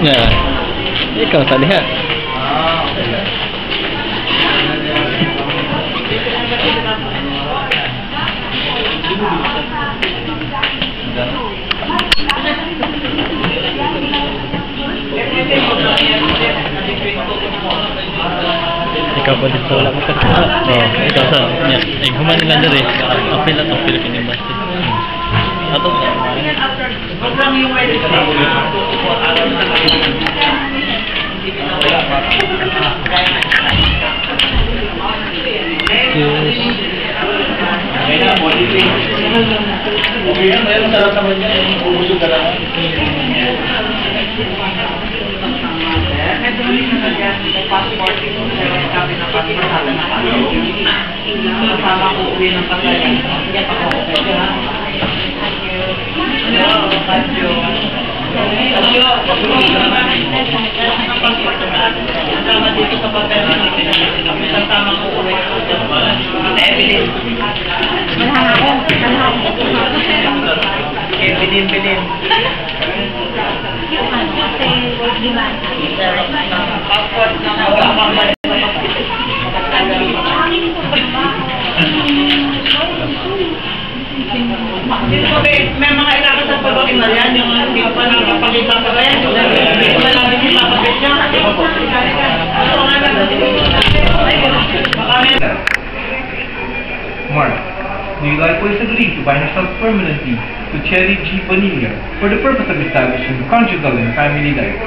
Ya. Ikaw sa diha. Ikaw pa dito wala mo kasi. Oh, ikaw sa niya. Eh human lang dere. Apil at Philippine Embassy. Ato. Program yung wedding. Bilin. May mga ilakas sa pagkakin na yan, yung hindi pa nakapagita pa yan, hindi pa namin ipapagit niya. Mark, do you likewise agree to bind yourself permanently to Cherry G. Bonilla for the purpose of establishing conjugal and family life?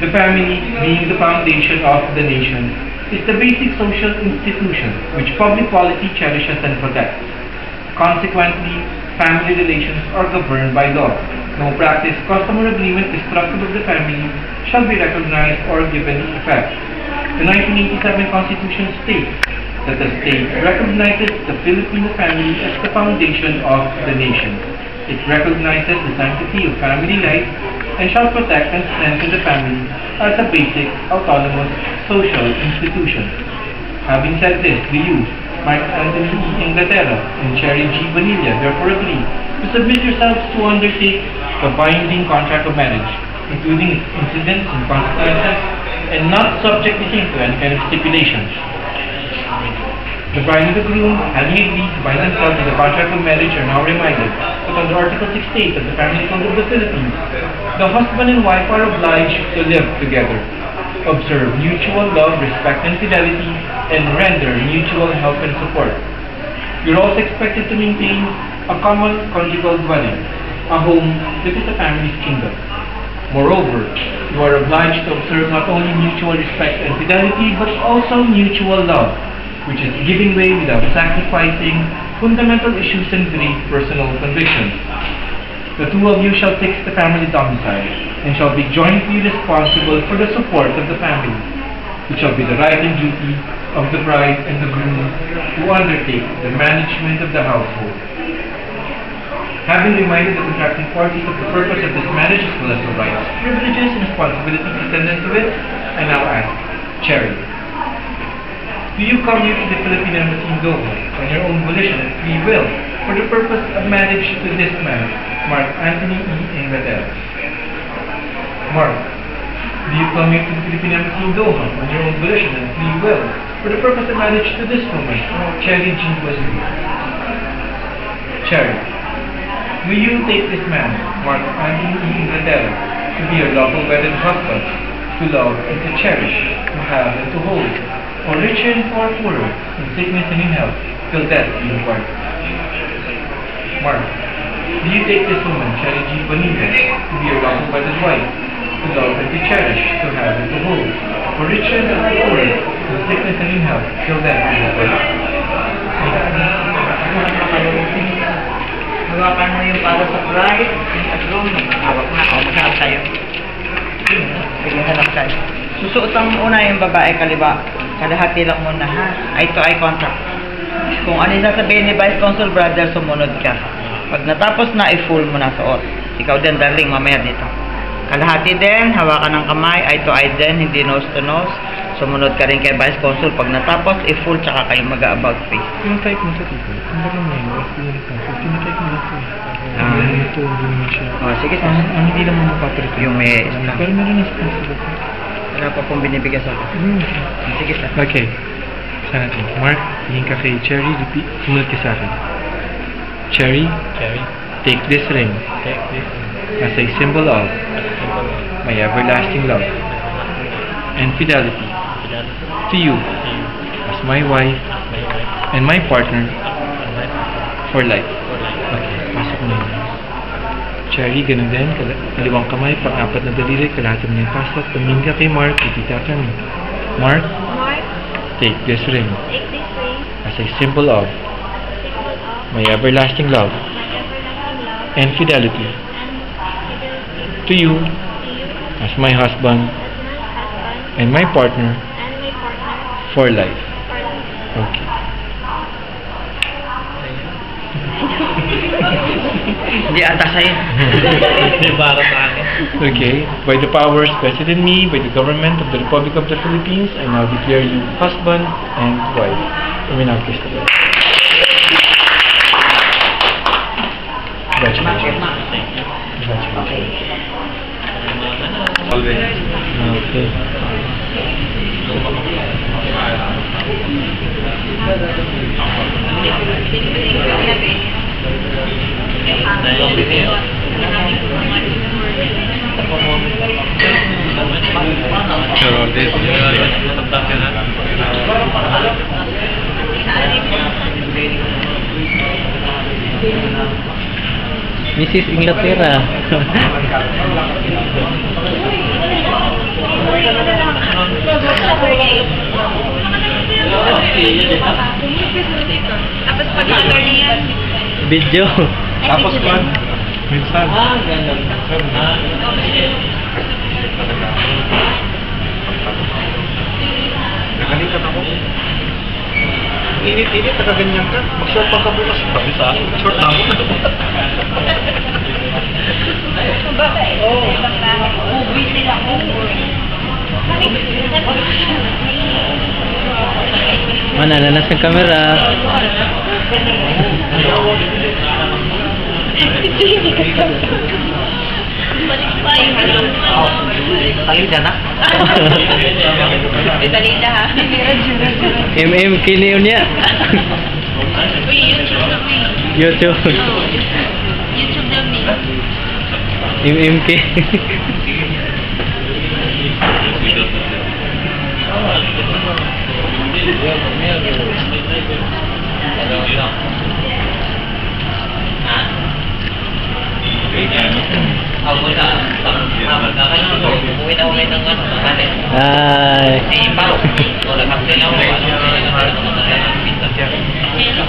The family, being the foundation of the nation, is the basic social institution which public policy cherishes and protects. Consequently, family relations are governed by law. No practice, custom, or agreement destructive of the family shall be recognized or given effect. The 1987 Constitution states that the state recognizes the Filipino family as the foundation of the nation. It recognizes the sanctity of family life and shall protect and strengthen the family as a basic, autonomous, social institution. Having said this, do you, Mark Anthony E. Inglaterra and Cherry G. Bonilla, therefore agree to submit yourselves to undertake the binding contract of marriage, including its incidents and consequences, and not subject the same to any kind of stipulations? The bride and the groom, having agreed to bind themselves to the contract of marriage, are now reminded that under Article 68 of the Family Code of the Philippines, the husband and wife are obliged to live together, observe mutual love, respect, and fidelity, and render mutual help and support. You're also expected to maintain a common conjugal dwelling, a home that is the family's kingdom. Moreover, you are obliged to observe not only mutual respect and fidelity, but also mutual love, which is giving way without sacrificing fundamental issues and great personal convictions. The two of you shall fix the family domicile, and shall be jointly responsible for the support of the family. It shall be the right and duty of the bride and the groom to undertake the management of the household. Having reminded the contracting parties of the purpose of this marriage as well as the rights, privileges, and responsibilities attendant to it, I now ask, Cherry, do you come here to the Philippine Embassy in Doha on your own volition and free will for the purpose of marriage to this man, Mark Anthony E. Inglaterra? Mark, do you come here to the Philippine Embassy in Doha on your own volition and free will for the purpose of marriage to this woman, Cherry G. Bonilla? Cherry, will you take this man, Mark Anthony E. Inglaterra, to be your lawful wedded husband, to love and to cherish, to have and to hold, for richer and for poorer, in sickness and in health, till death do you part? Mark, do you take this woman, Cherry G. Bonilla, to be your lawful wedded wife, to love and to cherish, to have and to hold, for richer and for poorer, in sickness and in health, till death do you part? Hawakan mo yung para sa bride at groom. Hawak na. O, maghanap tayo. Sige, hanap tayo. Susuot ang una yung babae kaliwa. Kalahati lang muna, ha? Eye to eye contact. Kung ano yung sasabihin ni Vice Consul Brother, sumunod ka. Pag natapos na, i-full mo na suot. Ikaw din, darling, mamaya dito. Kalahati din, hawakan ng kamay, eye to eye din, hindi nose to nose. Sumunod ka rin kay Vice Consul. Pag natapos, i-full tsaka kayo mag-about face. Tinatype mo ito dito. Ang galing na yun. Tinatype mo ito. Ah. Ito, hindi naman siya. Oh, sige. Ang hindi naman mapapalit. Yung may stamp. Pero meron na stamp sa bata. Wala pa pong binibigay sa akin. Sige, sir. Okay. Saan natin? Mark, tingin ka kay Cherry. Repeat. Sumunod ka sa akin. Cherry, Cherry, take this ring take this as a symbol of symbol my everlasting love and fidelity to you as my wife my wife and my partner and my for life. for life. Okay, pasok na yun. Cherry, ganun din. Kaliwang kamay, pang-apat na daliri, kalahati mo na yung pasok. Tumingin ka kay Mark, itita ka niya. Mark, Mark, take this ring take this ring as a symbol of as a symbol of my everlasting love my everlasting love and fidelity and fidelity to you to you as my husband as my husband and my partner and my partner for life. for life. Okay. Hindi ata sa'yo. Hindi para sa akin. Okay. By the powers vested in me by the government of the Republic of the Philippines, I now declare you husband and wife. Kami na kiss together. Congratulations. Congratulations. Okay. Mrs. Inglaterra. Tapos pag-cover niya. Video. Tapos man, minsan. Nakalikat ako. Init-init, nakaganyan ka. Mag-short pa ka bukas. Sabi sa akin, short na ako. Ubi sila ko. Nananas ng kamera. Balik pa yung Talida na. Talida ha? Kiniw niya. Uy, YouTube na mo YouTube. YouTube na mo MMK. Ay. Hello?